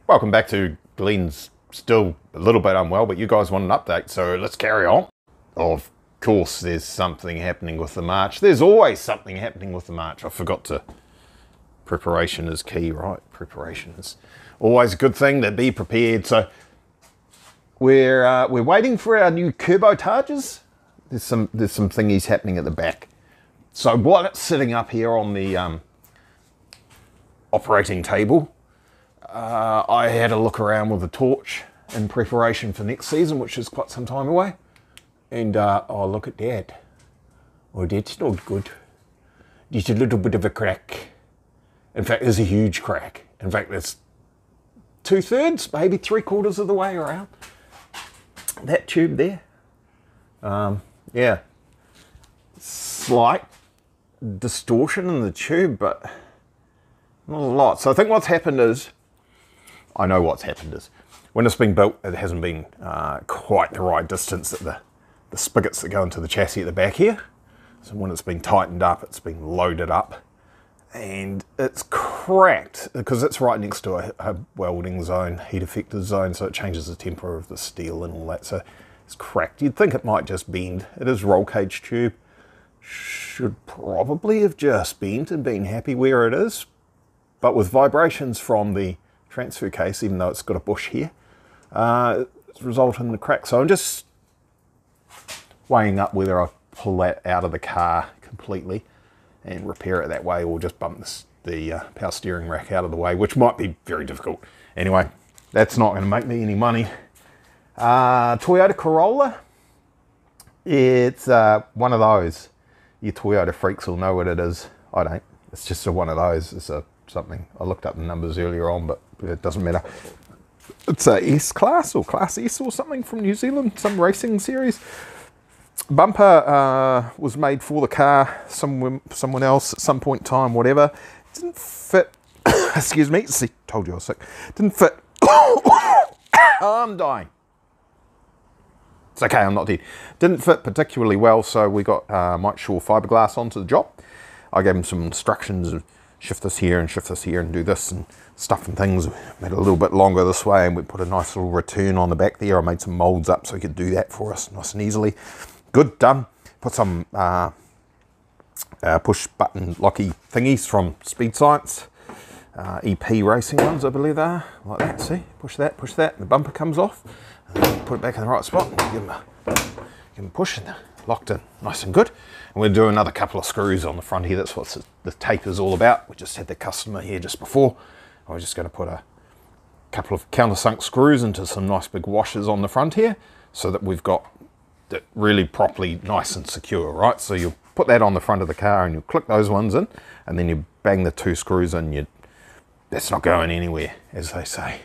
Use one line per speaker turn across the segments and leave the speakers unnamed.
Welcome back to Glenn's. Still a little bit unwell, but you guys want an update, so let's carry on. Of course, there's something happening with the march. There's always something happening with the march. I forgot to... Preparation is key, right? Preparation is always a good thing, to be prepared. So we're waiting for our new Kurbotages. There's some thingies happening at the back. So while it's sitting up here on the operating table, I had a look around with a torch in preparation for next season, which is quite some time away. And, oh, look at that. Oh, that's not good. There's a little bit of a crack. In fact, there's a huge crack. In fact, it's 2/3, maybe 3/4 of the way around that tube there. Yeah. Slight distortion in the tube, but not a lot. So I think what's happened is, I know what's happened is, when it's been built, it hasn't been quite the right distance at the spigots that go into the chassis at the back here. So when it's been tightened up, it's been loaded up, and it's cracked because it's right next to a welding zone, heat effector zone, so it changes the temperature of the steel and all that. So it's cracked. You'd think it might just bend. It is roll cage tube. Should probably have just bent and been happy where it is, but with vibrations from the transfer case, even though it's got a bush here, it's resulted in the crack. So I'm just weighing up whether I pull that out of the car completely and repair it that way, or just bump the power steering rack out of the way, which might be very difficult. Anyway, that's not going to make me any money. Toyota Corolla, it's one of those. You Toyota freaks will know what it is. I don't. It's just one of those. It's something. I looked up the numbers earlier on, but it doesn't matter. It's a S-Class or Class S or something from New Zealand, some racing series. Bumper was made for the car, someone else at some point in time, whatever. It didn't fit. Excuse me. See, told you I was sick. Didn't fit. I'm dying. It's okay, I'm not dead. Didn't fit particularly well, so we got Mike Shaw fiberglass onto the job. I gave him some instructions of shift this here and do this and stuff and things. Made it a little bit longer this way, and we put a nice little return on the back there. I made some molds up so he could do that for us nice and easily. Good, done. Put some push button locky thingies from Speed Science. EP racing ones, I believe they are. Like that, see? Push that, and the bumper comes off. And then put it back in the right spot and give them a push, and locked in. Nice and good. And we'll do another couple of screws on the front here. That's what the tape is all about. We just had the customer here just before. I was just going to put a couple of countersunk screws into some nice big washers on the front here, so that we've got it really properly nice and secure, right? So you'll put that on the front of the car and you'll click those ones in, and then you bang the 2 screws in. That's not going anywhere, as they say.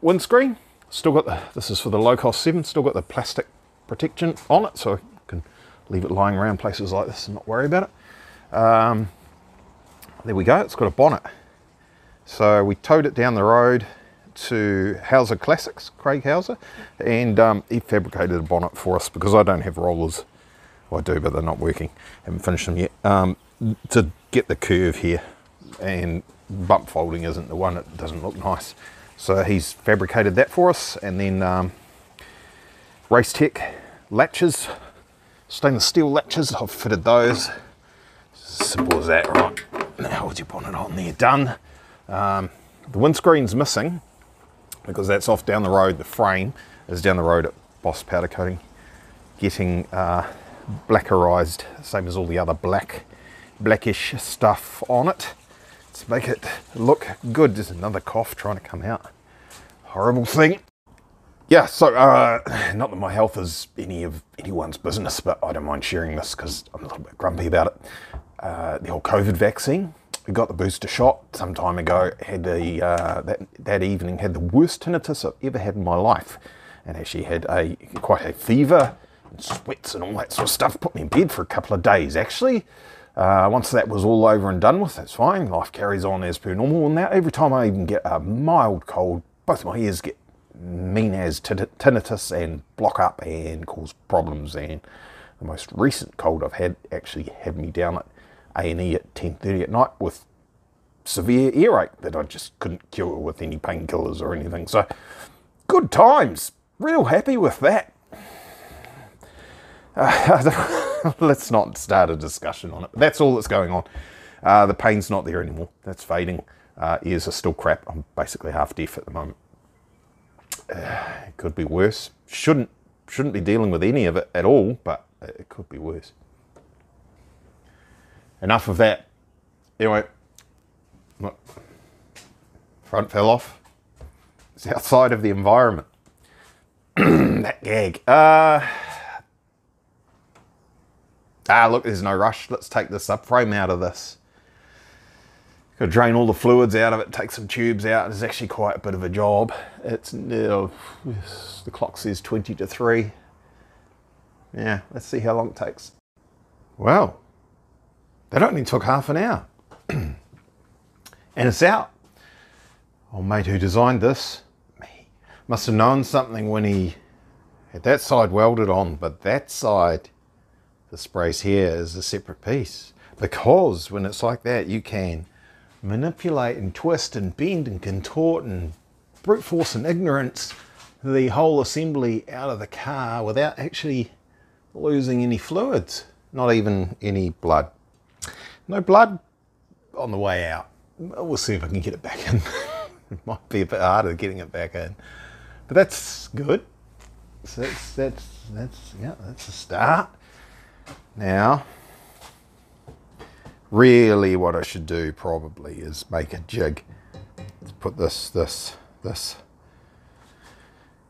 Windscreen, still got this is for the low cost 7, still got the plastic protection on it, so I can leave it lying around places like this and not worry about it. There we go, it's got a bonnet. So we towed it down the road to Hauser Classics, Craig Hauser, and he fabricated a bonnet for us because I don't have rollers. Well, I do, but they're not working. Haven't finished them yet. To get the curve here, and bump folding isn't the one, it doesn't look nice. So he's fabricated that for us, and then Race Tech latches, stainless steel latches, I've fitted those. Simple as that, right? Now with your bonnet on there, done. The windscreen's missing because that's off down the road. The frame is down the road at Boss Powder Coating, getting blackerized, same as all the other blackish stuff on it. Let's make it look good. There's another cough trying to come out. Horrible thing. Yeah, so not that my health is any of anyone's business, but I don't mind sharing this because I'm a little bit grumpy about it. The whole COVID vaccine. We got the booster shot some time ago. Had that evening had the worst tinnitus I've ever had in my life, and actually had quite a fever and sweats and all that sort of stuff. Put me in bed for a couple of days actually. Once that was all over and done with, that's fine. Life carries on as per normal. And now every time I even get a mild cold, both my ears get mean as tinnitus and block up and cause problems. And the most recent cold I've had actually had me down at A&E at 10:30 at night with severe earache that I just couldn't cure with any painkillers or anything. So good times. Real happy with that. Let's not start a discussion on it. That's all that's going on. The pain's not there anymore. That's fading. Ears are still crap. I'm basically half deaf at the moment. It could be worse. Shouldn't be dealing with any of it at all, but it could be worse. Enough of that. Anyway, look, front fell off. It's outside of the environment. That gag. Look, there's no rush. Let's take the subframe out of this. Got to drain all the fluids out of it, take some tubes out. It's actually quite a bit of a job. It's the clock says 20 to 3. Yeah, let's see how long it takes. Well, that only took half an hour. And it's out. Old mate who designed this, me, must have known something when he had that side welded on, but that side, the sprays here, is a separate piece. Because when it's like that, you can manipulate and twist and bend and contort and brute force and ignorance the whole assembly out of the car without actually losing any fluids, not even any blood. No blood on the way out. We'll see if I can get it back in. It might be a bit harder getting it back in, but that's good. So that's a start. Now, really what I should do probably is make a jig. Let's put this,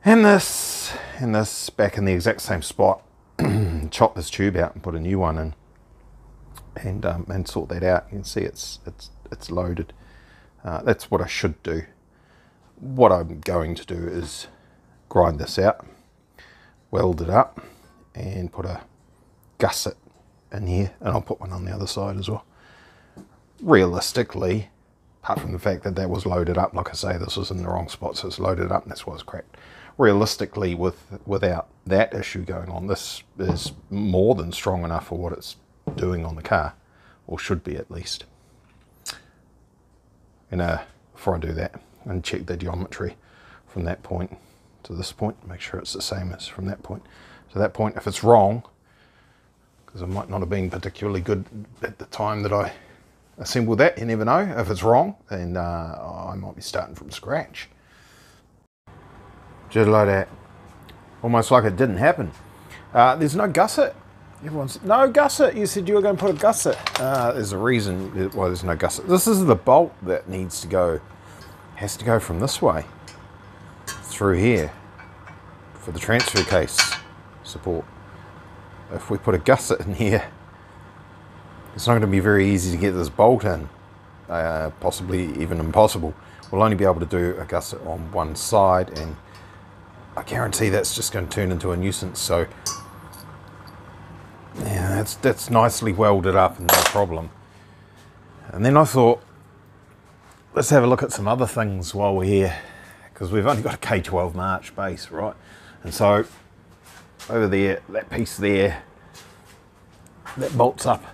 and this back in the exact same spot. Chop this tube out and put a new one in, and sort that out. You can see it's loaded. That's what I should do. What I'm going to do is grind this out, weld it up, and put a gusset in here, and I'll put one on the other side as well. Realistically, apart from the fact that that was loaded up, like I say, this was in the wrong spot, so it's loaded up and that's why it's cracked. Realistically, without that issue going on, this is more than strong enough for what it's doing on the car, or should be at least. And before I do that, and check the geometry from that point to this point, make sure it's the same as from that point to that point. If it's wrong, because I might not have been particularly good at the time that I assembled that, you never know. If it's wrong, then I might be starting from scratch. Just like that. Almost like it didn't happen. There's no gusset. Everyone's, no gusset. You said you were going to put a gusset. There's a reason why there's no gusset. This is the bolt that needs to go, has to go from this way through here for the transfer case support. If we put a gusset in here, it's not going to be very easy to get this bolt in, possibly even impossible. We'll only be able to do a gusset on one side, and I guarantee that's just going to turn into a nuisance. So yeah, that's nicely welded up and no problem. And then I thought, let's have a look at some other things while we're here, because we've only got a K12 March base, right? And so over there, that piece there, that bolts up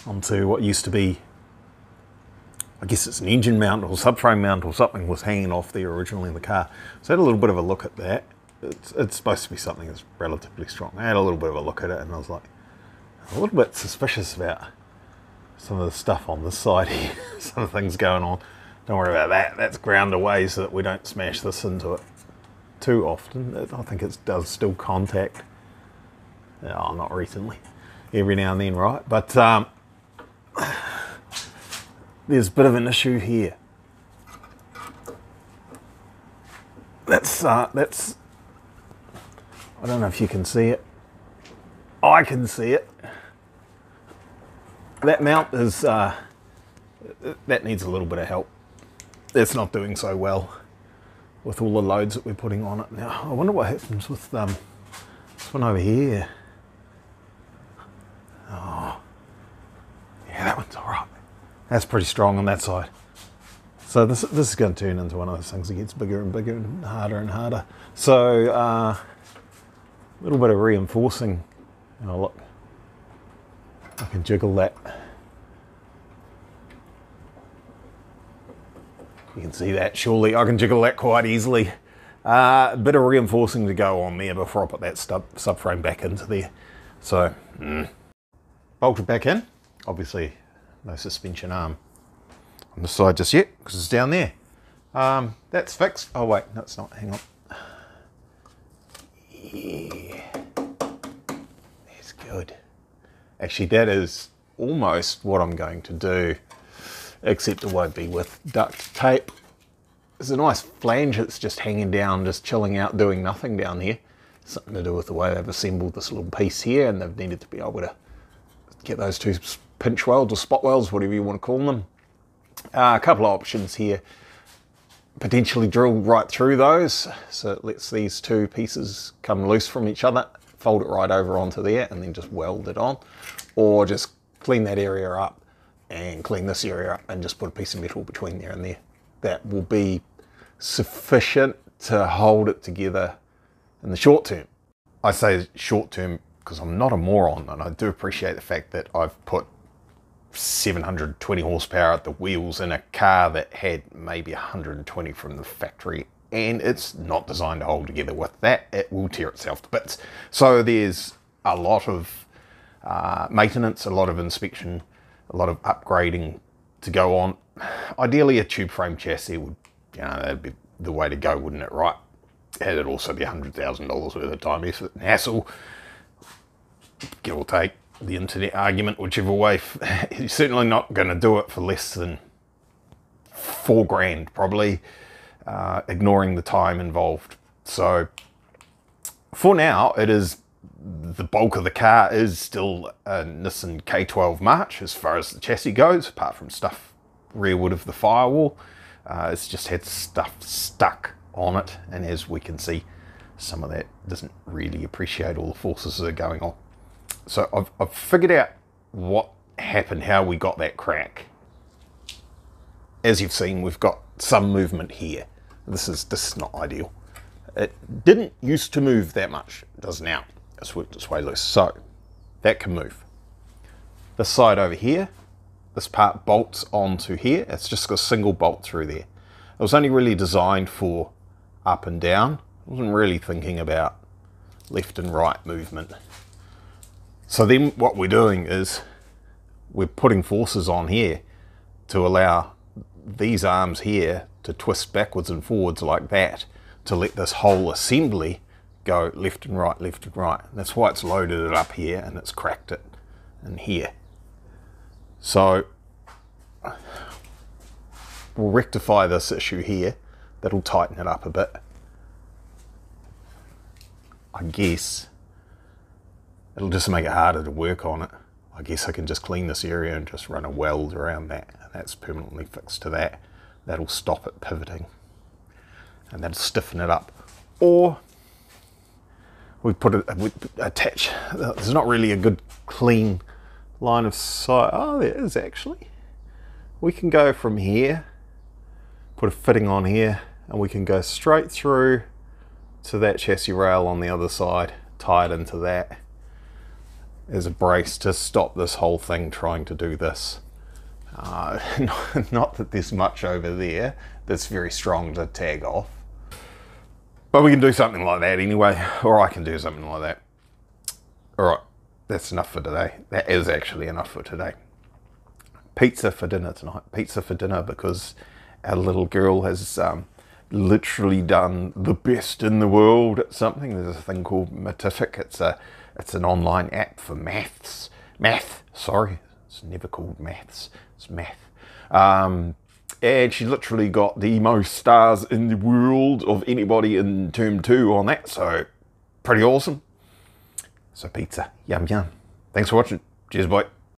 onto what used to be, I guess it's an engine mount or subframe mount or something, was hanging off there originally in the car. So I had a little bit of a look at that. It's supposed to be something that's relatively strong. I had a little bit of a look at it and I was like, a little bit suspicious about some of the stuff on this side here. Some of the things going on. Don't worry about that. That's ground away so that we don't smash this into it too often. I think it does still contact. Oh, not recently. Every now and then, right? But there's a bit of an issue here. That's I don't know if you can see it. I can see it. That mount is that needs a little bit of help. It's not doing so well with all the loads that we're putting on it now. I wonder what happens with this one over here. Oh, yeah, that one's all right. That's pretty strong on that side. So this is going to turn into one of those things that gets bigger and bigger and harder. So a little bit of reinforcing. Oh, look, I can jiggle that. You can see that, surely. I can jiggle that quite easily. A bit of reinforcing to go on there before I put that subframe back into there. So, bolt it back in. Obviously, no suspension arm on the side just yet, because it's down there. That's fixed. Oh wait, no it's not, hang on. Yeah, that's good. Actually, that is almost what I'm going to do, except it won't be with duct tape. There's a nice flange that's just hanging down, just chilling out, doing nothing down here. Something to do with the way they've assembled this little piece here, and they've needed to be able to get those two pinch welds or spot welds, whatever you want to call them. A couple of options here. Potentially drill right through those, so it lets these two pieces come loose from each other, fold it right over onto there, and then just weld it on. Or just clean that area up and clean this area up and just put a piece of metal between there and there. That will be sufficient to hold it together in the short term. I say short term because I'm not a moron, and I do appreciate the fact that I've put 720 horsepower at the wheels in a car that had maybe 120 from the factory, and it's not designed to hold together with that. It will tear itself to bits. So there's a lot of maintenance, a lot of inspection, a lot of upgrading to go on. Ideally, a tube frame chassis would, that'd be the way to go, wouldn't it, right? And it'd also be $100,000 worth of time, effort, and hassle. Give or take the internet argument, whichever way. You're certainly not going to do it for less than $4,000, probably, ignoring the time involved. So for now, it is the bulk of the car is still a Nissan K12 March as far as the chassis goes, apart from stuff rearward of the firewall. It's just had stuff stuck on it, and as we can see, some of that doesn't really appreciate all the forces that are going on. So I've figured out what happened, how we got that crack. As you've seen, we've got some movement here. This is not ideal. It didn't used to move that much. It does now. It's worked its way loose. So that can move. This side over here, this part bolts onto here. It's just a single bolt through there. It was only really designed for up and down. I wasn't really thinking about left and right movement. So then what we're doing is we're putting forces on here to allow these arms here to twist backwards and forwards like that, to let this whole assembly go left and right, left and right. That's why it's loaded it up here and it's cracked it in here. So we'll rectify this issue here. That'll tighten it up a bit. I guess it'll just make it harder to work on it. I guess I can just clean this area and just run a weld around that, and that's permanently fixed to that. That'll stop it pivoting, and that'll stiffen it up. Or we attach, there's not really a good clean line of sight. Oh, there is actually. We can go from here, put a fitting on here, and we can go straight through to that chassis rail on the other side, tie it into that as a brace to stop this whole thing trying to do this. Not that there's much over there that's very strong to tag off, but we can do something like that anyway, or I can do something like that. All right, that's enough for today. That is actually enough for today. Pizza for dinner tonight. Pizza for dinner because our little girl has literally done the best in the world at something. There's a thing called Matific. It's an online app for maths. Sorry, it's never called maths. It's math. And she literally got the most stars in the world of anybody in term 2 on that. So pretty awesome. So pizza, yum yum. Thanks for watching. Cheers, bye.